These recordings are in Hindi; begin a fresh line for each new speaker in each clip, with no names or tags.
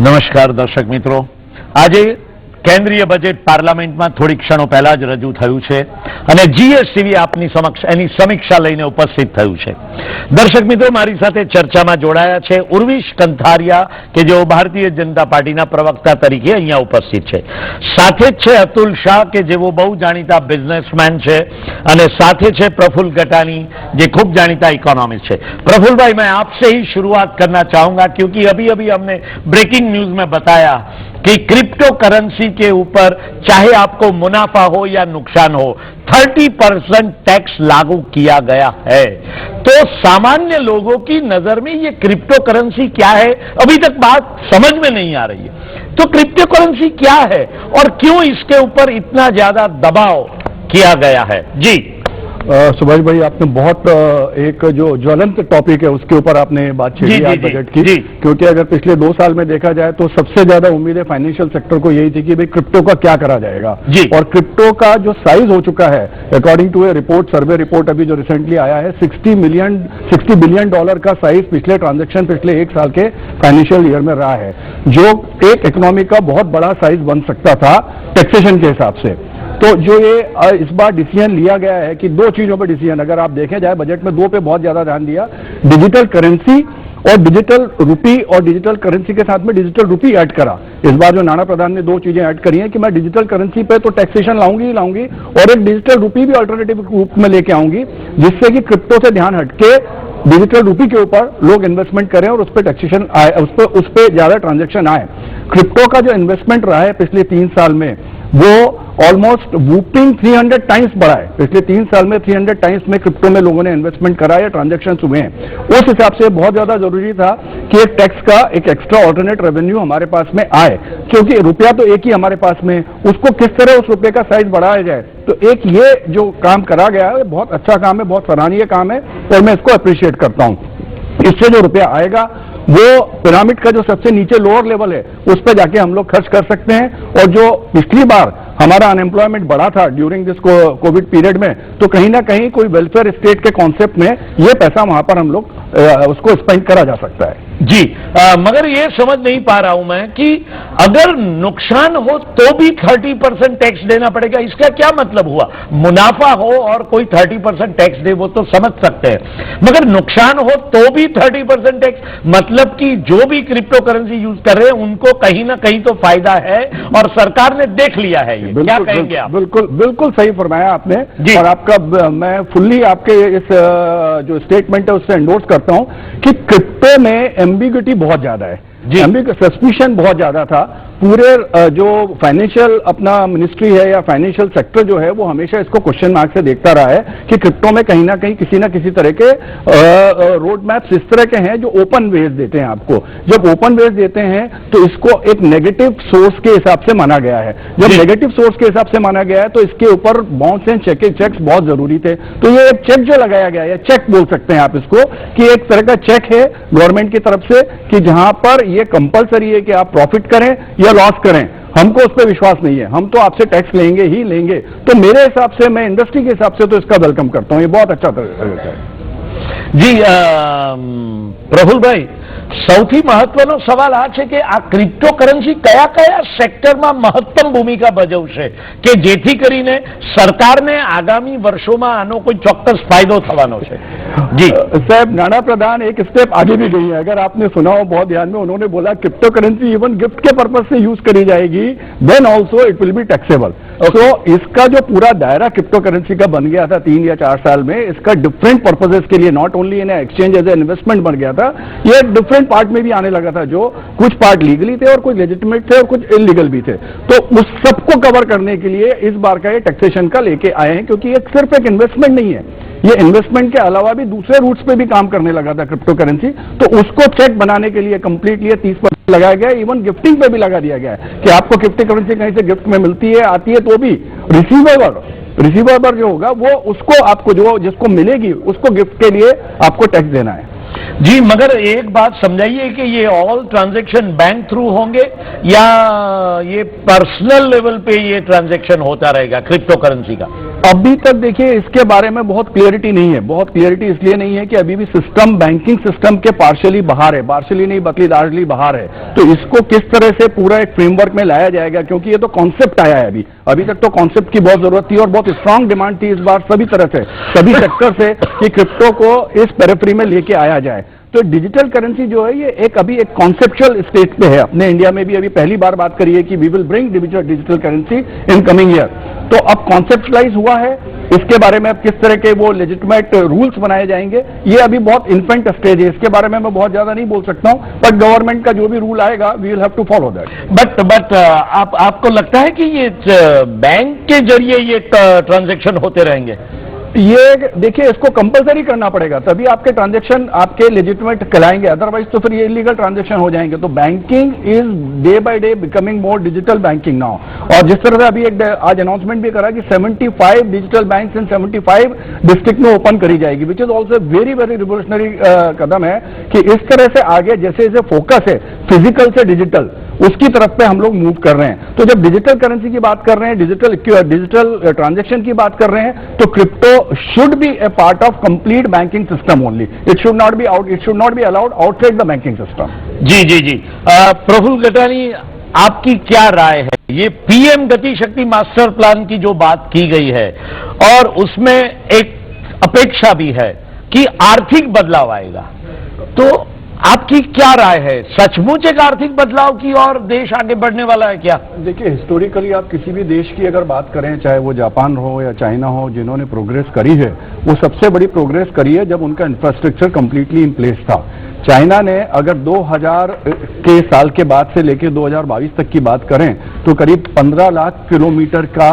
નમસ્કાર દર્શક મિત્રો, આજે કેન્દ્રીય બજેટ પાર્લામેન્ટમાં થોડી ક્ષણો પહેલા જ રજૂ થયું છે અને જીએસટીવી આપની સમક્ષ એની સમીક્ષા લઈને ઉપસ્થિત થયું છે. દર્શક મિત્રો, મારી સાથે ચર્ચામાં જોડાયા છે ઉર્વિશ કંથારિયા, કે જેઓ ભારતીય જનતા પાર્ટીના પ્રવક્તા તરીકે અહીંયા ઉપસ્થિત છે. સાથે જ છે અતુલ શાહ, કે જેઓ બહુ જાણીતા બિઝનેસમેન છે, અને સાથે છે प्रफुल्ल गटानी, जो खूब जानीता इकोनॉमिस्ट है. प्रफुल्ल भाई, मैं आपसे ही शुरुआत करना चाहूंगा, क्योंकि अभी अभी हमने ब्रेकिंग न्यूज में बताया कि क्रिप्टो करेंसी के ऊपर चाहे आपको मुनाफा हो या नुकसान हो, 30% टैक्स लागू किया गया है. तो सामान्य लोगों की नजर में ये क्रिप्टो करेंसी क्या है, अभी तक बात समझ में नहीं आ रही है. तो क्रिप्टो करेंसी क्या है और क्यों इसके ऊपर इतना ज्यादा दबाव किया गया है? जी
सुभाष भाई, आपने बहुत एक जो ज्वलंत टॉपिक है उसके ऊपर आपने बात छेड़ी आज बजट की. क्योंकि अगर पिछले 2 साल में देखा जाए तो सबसे ज्यादा उम्मीदें फाइनेंशियल सेक्टर को यही थी कि भाई क्रिप्टो का क्या करा जाएगा. और क्रिप्टो का जो साइज हो चुका है, according to a report, survey report अभी जो रिसेंटली आया है, $60 बिलियन का साइज पिछले ट्रांजेक्शन पिछले 1 साल के फाइनेंशियल ईयर में रहा है, जो एक इकोनॉमी का बहुत बड़ा साइज बन सकता था टैक्सेशन के हिसाब से. तो जो ये इस बार डिसीजन लिया गया है कि 2 चीजों पर डिसीजन, अगर आप देखें जाए बजट में 2 पे बहुत ज्यादा ध्यान दिया, डिजिटल करेंसी और डिजिटल रूपी, और डिजिटल करेंसी के साथ में डिजिटल रूपी ऐड करा. इस बार जो नाना प्रधान ने 2 चीजें ऐड करी हैं कि मैं डिजिटल करेंसी पे तो टैक्सेशन लाऊंगी ही लाऊंगी, और एक डिजिटल रूपी भी अल्टरनेटिव रूप में लेके आऊंगी, जिससे कि क्रिप्टो से ध्यान हटके डिजिटल रूपी के ऊपर लोग इन्वेस्टमेंट करें और उस पर टैक्सेशन आए, उस पर ज्यादा ट्रांजेक्शन आए. क्रिप्टो का जो इन्वेस्टमेंट रहा है पिछले 3 साल में, वो ऑलमोस्ट वूपिंग 300 टाइम्स बढ़ा है. पिछले 3 साल में 300 टाइम्स में क्रिप्टो में लोगों ने इन्वेस्टमेंट करा या ट्रांजेक्शन हुए हैं. उस हिसाब से बहुत ज्यादा जरूरी था कि एक टैक्स का एक एक्स्ट्रा ऑल्टरनेट रेवेन्यू हमारे पास में आए, क्योंकि रुपया तो एक ही हमारे पास में, उसको किस तरह उस रुपये का साइज बढ़ाया जाए. तो एक ये जो काम करा गया है बहुत अच्छा काम है, बहुत सराहनीय काम है, और मैं इसको अप्रिशिएट करता हूं. इससे जो रुपया आएगा वो पिरामिड का जो सबसे नीचे लोअर लेवल है उस पर जाके हम लोग खर्च कर सकते हैं. और जो पिछली बार हमारा अनएम्प्लॉयमेंट बढ़ा था ड्यूरिंग दिस कोविड पीरियड में, तो कहीं ना कहीं कोई वेलफेयर स्टेट के कॉन्सेप्ट में ये पैसा वहां पर हम लोग उसको स्पेंड करा जा सकता है.
जी मगर ये समझ नहीं पा रहा हूं मैं कि अगर नुकसान हो तो भी 30% टैक्स देना पड़ेगा, इसका क्या मतलब हुआ? मुनाफा हो और कोई 30% टैक्स दे वो तो समझ सकते हैं, मगर नुकसान हो तो भी 30% टैक्स, मतलब कि जो भी क्रिप्टो करेंसी यूज कर रहे हैं उनको कहीं ना कहीं तो फायदा है, और सरकार ने देख लिया है. ये क्या कहेंगे आप?
बिल्कुल सही फरमाया आपने, और आपका मैं फुल्ली आपके इस जो स्टेटमेंट है उससे एंडोर्स करता हूं कि क्रिप्टो में एम्बिग्यूटी बहुत ज्यादा है, सस्पिशन बहुत ज्यादा था. पूरे जो फाइनेंशियल अपना मिनिस्ट्री है या फाइनेंशियल सेक्टर जो है वो हमेशा इसको क्वेश्चन मार्क से देखता रहा है कि क्रिप्टो में कहीं ना कहीं किसी ना किसी तरह के रोड मैप्स इस तरह के हैं जो ओपन वेज देते हैं आपको. जब ओपन वेज देते हैं तो इसको एक नेगेटिव सोर्स के हिसाब से माना गया है. जब नेगेटिव सोर्स के हिसाब से माना गया है तो इसके ऊपर बाउंस एंड चेक्स बहुत जरूरी थे. तो ये एक चेक जो लगाया गया है, चेक बोल सकते हैं आप इसको, कि एक तरह का चेक है गवर्नमेंट की तरफ से कि जहां पर ये कंपलसरी है कि आप प्रॉफिट करें या लॉस करें, हमको उस पर विश्वास नहीं है, हम तो आपसे टैक्स लेंगे ही लेंगे. तो मेरे हिसाब से, मैं इंडस्ट्री के हिसाब से तो इसका वेलकम करता हूं. ये बहुत अच्छा तरीका है.
जी प्रफुल्ल भाई, સૌથી મહત્વનો સવાલ આ છે કે આ ક્રિપ્ટો કરન્સી કયા કયા સેક્ટરમાં મહત્તમ ભૂમિકા ભજવશે કે જેથી કરીને સરકારને આગામી વર્ષોમાં આનો કોઈ ચોક્કસ ફાયદો થવાનો છે? जी
साहब, नाना प्रधान एक स्टेप आगे भी गई है. अगर आपने सुना हो बहुत ध्यान में, उन्होंने बोला क्रिप्टो करेंसी इवन गिफ्ट के पर्पज से यूज करी जाएगी, then also it will be taxable. तो इसका जो पूरा दायरा क्रिप्टो करेंसी का बन गया था 3 या 4 साल में, इसका डिफरेंट पर्पजेस के लिए, not only in exchange as a investment बन गया था, ये डिफरेंट पार्ट में भी आने लगा था, जो कुछ पार्ट लीगली थे और कुछ लेजिटिमेट थे और कुछ इलीगल भी थे. तो उस सबको कवर करने के लिए इस बार का ये टैक्सेशन का लेके आए हैं, क्योंकि ये सिर्फ एक इन्वेस्टमेंट नहीं है, ये इन्वेस्टमेंट के अलावा भी दूसरे रूट्स पे भी काम करने लगा था क्रिप्टो करेंसी. तो उसको चेक बनाने के लिए कंप्लीटली 30% लगाया गया. इवन गिफ्टिंग पे भी लगा दिया गया है कि आपको क्रिप्टो करेंसी कहीं से गिफ्ट में मिलती है, आती है, तो भी रिसीवेबल जो होगा वो उसको आपको जो जिसको मिलेगी उसको गिफ्ट के लिए आपको टैक्स देना है.
जी मगर एक बात समझाइए कि ये ऑल ट्रांजैक्शन बैंक थ्रू होंगे या ये पर्सनल लेवल पे ये ट्रांजैक्शन होता रहेगा क्रिप्टो करेंसी का?
अभी तक देखिए इसके बारे में बहुत क्लियरिटी नहीं है। बहुत क्लियरिटी इसलिए नहीं है कि अभी भी सिस्टम बैंकिंग सिस्टम के पार्शियली बाहर है, पार्शियली नहीं बल्कि लार्जली बाहर है। तो इसको किस तरह से पूरा एक फ्रेमवर्क में लाया जाएगा, क्योंकि ये तो कॉन्सेप्ट आया है अभी तक तो कॉन्सेप्ट की बहुत जरूरत थी और बहुत स्ट्रांग डिमांड थी इस बार सभी तरह से, सभी सेक्टर से, कि क्रिप्टो को इस पेरिफेरी में लेके आया जाए। तो डिजिटल करेंसी जो है ये अभी एक कॉन्सेप्चुअल स्टेज पे है। अपने इंडिया में भी अभी पहली बार बात करी है कि we will bring digital currency in coming year. तो अब कॉन्सेप्चुलाइज हुआ है, इसके बारे में अब किस तरह के वो लेजिटिमेट रूल्स बनाए जाएंगे, ये अभी बहुत इन्फेंट स्टेज है, इसके बारे में मैं बहुत ज्यादा नहीं बोल सकता हूं। बट गवर्नमेंट का जो भी रूल आएगा we will have to follow that.
But आपको लगता है कि ये बैंक के जरिए ये ट्रांजैक्शन होते रहेंगे?
ये देखिए इसको कंपलसरी करना पड़ेगा, तभी आपके ट्रांजैक्शन आपके लेजिटिमेट कहलाएंगे, अदरवाइज तो फिर ये इलीगल ट्रांजैक्शन हो जाएंगे। तो banking is day by day becoming more digital banking now. और जिस तरह से अभी एक आज अनाउंसमेंट भी करा कि 75 डिजिटल बैंक इन 75 डिस्ट्रिक्ट में ओपन करी जाएगी, which is also very very revolutionary कदम है कि इस तरह से आगे जैसे जैसे फोकस है फिजिकल से डिजिटल उसकी तरफ पे हम लोग मूव कर रहे हैं। तो जब डिजिटल करेंसी की बात कर रहे हैं, डिजिटल ट्रांजैक्शन की बात कर रहे हैं, तो crypto should be a part of complete banking system only. It should not be allowed outside the banking system.
जी। प्रफुल्ल गटानी, आपकी क्या राय है? ये पीएम गति शक्ति मास्टर प्लान की जो बात की गई है और उसमें एक अपेक्षा भी है कि आर्थिक बदलाव आएगा, तो आपकी क्या राय है? सचमुच एक आर्थिक बदलाव की और देश आगे बढ़ने वाला है क्या?
देखिए हिस्टोरिकली आप किसी भी देश की अगर बात करें, चाहे वो जापान हो या चाइना हो, जिन्होंने प्रोग्रेस करी है वो सबसे बड़ी प्रोग्रेस करी है जब उनका इंफ्रास्ट्रक्चर कंप्लीटली इन प्लेस था। चाइना ने अगर 2000 के साल के बाद से लेकर 2022 तक की बात करें तो करीब 15 लाख किलोमीटर का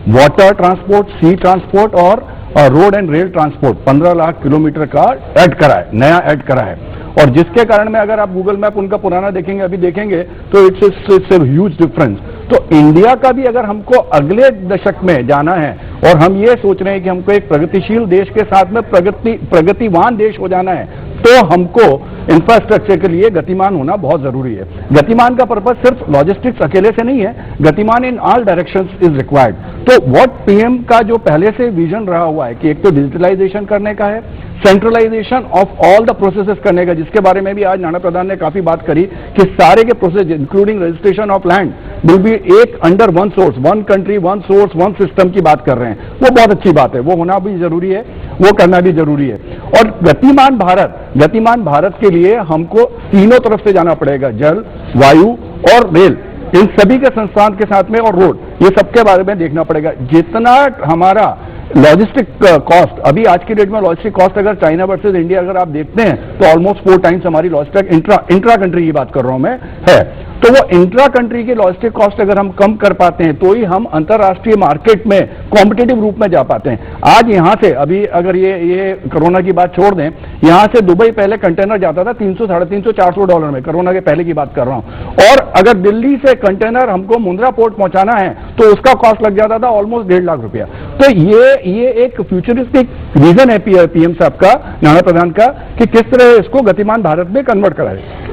वाटर ट्रांसपोर्ट, सी ट्रांसपोर्ट और road and rail transport 15 lakh kilometre का ऐड करा है, नया ऐड करा है। और जिसके कारण में अगर आप गूगल मैप उनका पुराना देखेंगे, अभी देखेंगे तो इट्स ए ह्यूज डिफरेंस। तो इंडिया का भी अगर हमको अगले दशक में जाना है और हम ये सोच रहे हैं कि हमको एक प्रगतिशील देश के साथ में प्रगतिवान देश हो जाना है, तो हमको इंफ्रास्ट्रक्चर के लिए गतिमान होना बहुत जरूरी है। गतिमान का पर्पज सिर्फ लॉजिस्टिक्स अकेले से नहीं है, गतिमान in all directions is required. तो व्हाट पीएम का जो पहले से विजन रहा हुआ है कि एक तो डिजिटलाइजेशन करने का है, centralisation of all the processes करने का, जिसके बारे में भी आज नाना प्रधान ने काफी बात करी कि सारे के process including registration of land will be एक under one source, one country one source one system की बात कर रहे हैं। वो बहुत अच्छी बात है, वो होना भी जरूरी है, वो करना भी जरूरी है। और गतिमान भारत के लिए हमको तीनों तरफ से जाना पड़ेगा, जल, वायु और रेल, इन सभी के संस्थान के साथ में, और रोड, ये सबके बारे में देखना पड़ेगा। जितना हमारा लॉजिस्टिक कॉस्ट, अभी आज की डेट में लॉजिस्टिक कॉस्ट अगर चाइना वर्सेस इंडिया अगर आप देखते हैं तो ऑलमोस्ट 4 टाइम्स हमारी लॉजिस्टिक इंट्रा कंट्री की बात कर रहा हूं मैं है। तो वो इंट्रा कंट्री की लॉजिस्टिक कॉस्ट अगर हम कम कर पाते हैं तो ही हम अंतरराष्ट्रीय मार्केट में कॉम्पिटिटिव रूप में जा पाते हैं। आज यहां से अभी अगर ये कोरोना की बात छोड़ दें, यहां से दुबई पहले कंटेनर जाता था 300, $350, $400 में, कोरोना के पहले की बात कर रहा हूं। और अगर दिल्ली से कंटेनर हमको मुंद्रा पोर्ट पहुंचाना है तो उसका कॉस्ट लग जाता था ऑलमोस्ट 1.5 लाख रुपया। तो ये एक फ्यूचरिस्टिक विजन है पीएम साहब का, नाना प्रधान का, कि किस तरह इसको गतिमान भारत में कन्वर्ट कराए।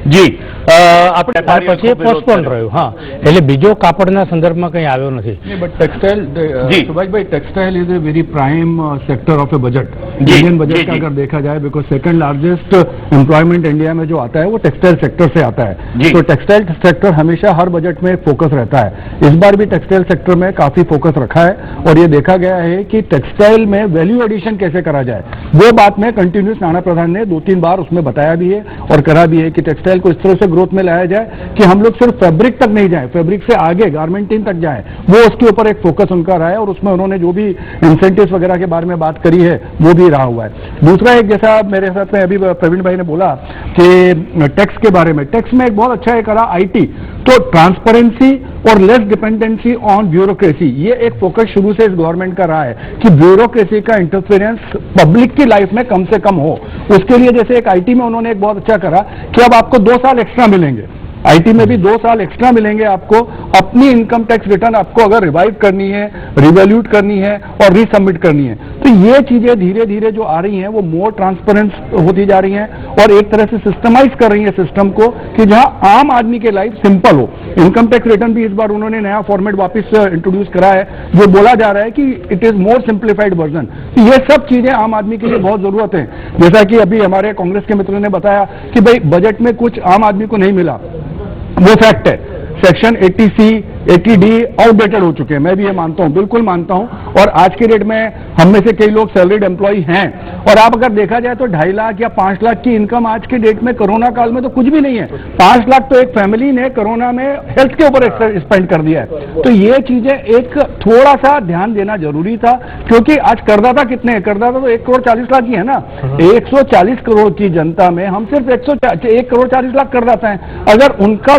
જી
આપણે પછી પોસ્ટપોન રહ્યું। હા, એટલે બીજો કાપડના સંદર્ભમાં કંઈ આવ્યો નથી।
बट टेक्सटाइल, सुभाष भाई, textile is a very prime sector of a budget,
जी,
इंडियन बजट
जी,
का
जी।
अगर देखा जाए, because second largest employment India में जो आता है वो टेक्सटाइल सेक्टर से आता
जी।
है। तो टेक्सटाइल सेक्टर हमेशा हर बजट में फोकस रहता है। इस बार भी टेक्सटाइल सेक्टर में काफी फोकस रखा है और ये देखा गया है कि टेक्सटाइल में वैल्यू एडिशन कैसे करा जाए, वो बात में कंटिन्यूस नाना प्रधान ने 2-3 बार उसमें बताया भी है और करा भी है कि टेक्सटाइल को इस तरह से ग्रोथ में लाया जाए कि हम लोग सिर्फ फैब्रिक तक नहीं जाए, फैब्रिक से आगे गारमेंटिंग तक जाए, वो उसके ऊपर एक फोकस उनका रहा है। और उसमें उन्होंने जो भी इंसेंटिव्स वगैरह के बारे में बात करी है वो भी रहा हुआ है। दूसरा एक, जैसा मेरे साथ में अभी प्रवीण भाई ने बोला कि टैक्स के बारे में, टैक्स में एक बहुत अच्छा एक करा आईटी, तो ट्रांसपेरेंसी और लेस डिपेंडेंसी ऑन ब्यूरोक्रेसी, ये एक फोकस शुरू से इस गवर्नमेंट का रहा है कि ब्यूरोक्रेसी का इंटरफेरेंस पब्लिक की लाइफ में कम से कम हो। उसके लिए जैसे एक आईटी में उन्होंने एक बहुत अच्छा करा कि अब आपको 2 साल एक्स्ट्रा मिलेंगे, आईटी में भी 2 साल एक्स्ट्रा मिलेंगे आपको, अपनी इनकम टैक्स रिटर्न आपको अगर रिवाइव करनी है, रिवैल्यूट करनी है और रीसबमिट करनी है। तो ये चीजें धीरे धीरे जो आ रही हैं वो मोर ट्रांसपेरेंट होती जा रही हैं और एक तरह से सिस्टमाइज कर रही है सिस्टम को कि जहां आम आदमी की लाइफ सिंपल हो। इनकम टैक्स रिटर्न भी इस बार उन्होंने नया फॉर्मेट वापस इंट्रोड्यूस करा है, जो बोला जा रहा है कि it is more simplified version. ये सब चीजें आम आदमी के लिए बहुत जरूरत है। जैसा कि अभी हमारे कांग्रेस के मित्रों ने बताया कि भाई बजट में कुछ आम आदमी को नहीं मिला, वो फैक्ट है। सेक्शन 80C 80D आउटडेटेड हो चुके हैं, मैं भी ये मानता हूं, बिल्कुल मानता हूं। और आज के डेट में हम में से कई लोग सैलरीड एम्प्लॉय हैं, और आप अगर देखा जाए तो 2.5 लाख या 5 लाख की इनकम आज के डेट में कोरोना काल में तो कुछ भी नहीं है। 5 लाख तो एक फैमिली ने कोरोना में हेल्थ के ऊपर स्पेंड कर दिया है। तो ये चीजें एक थोड़ा सा ध्यान देना जरूरी था, क्योंकि आज करदाता कितने हैं? करदाता तो 1 करोड़ 40 लाख ही है ना। 140 करोड़ की जनता में हम सिर्फ 1 करोड़ 40 लाख करदाता हैं। अगर उनका